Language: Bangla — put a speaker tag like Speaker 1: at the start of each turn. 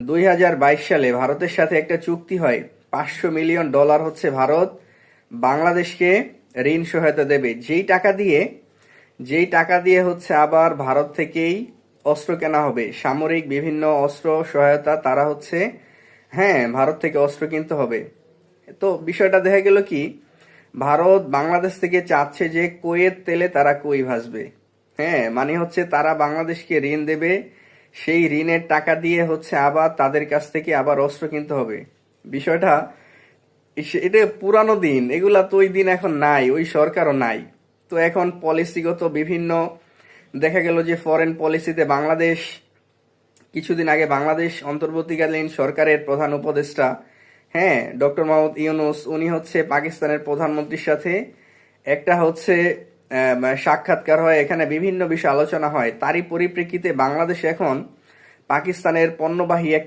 Speaker 1: 2022 সালে ভারতের সাথে একটা চুক্তি হয়, $500 মিলিয়ন হচ্ছে ভারত বাংলাদেশকে ঋণ সহায়তা দেবে, যেই টাকা দিয়ে হচ্ছে আবার ভারত থেকেই অস্ত্র কেনা হবে, সামরিক বিভিন্ন অস্ত্র সহায়তা তারা হচ্ছে, হ্যাঁ, ভারত থেকে অস্ত্র কিনতে হবে। তো বিষয়টা দেখা গেল কি, ভারত বাংলাদেশ থেকে চাচ্ছে যে কুয়েত তেলে তারা কই ভাসবে। হ্যাঁ, মানে হচ্ছে তারা বাংলাদেশকে ঋণ দেবে, সেই ঋণের টাকা দিয়ে হচ্ছে আবার তাদের কাছ থেকে আবার অস্ত্র কিনতে হবে। বিষয়টা এটা পুরানো দিন, এগুলা তো ওই দিন এখন নাই, ওই সরকারও নাই। তো এখন পলিসিগত বিভিন্ন দেখা গেল যে ফরেন পলিসিতে বাংলাদেশ, কিছুদিন আগে বাংলাদেশ অন্তর্বর্তীকালীন সরকারের প্রধান উপদেষ্টা, হ্যাঁ, ডক্টর মোহাম্মদ ইউনূস, উনি হচ্ছে পাকিস্তানের প্রধানমন্ত্রীর সাথে একটা হচ্ছে সাক্ষাৎকার হয়, এখানে বিভিন্ন বিষয়ে আলোচনা হয়। তারই পরিপ্রেক্ষিতে বাংলাদেশ এখন পাকিস্তানের পণ্যবাহী একটা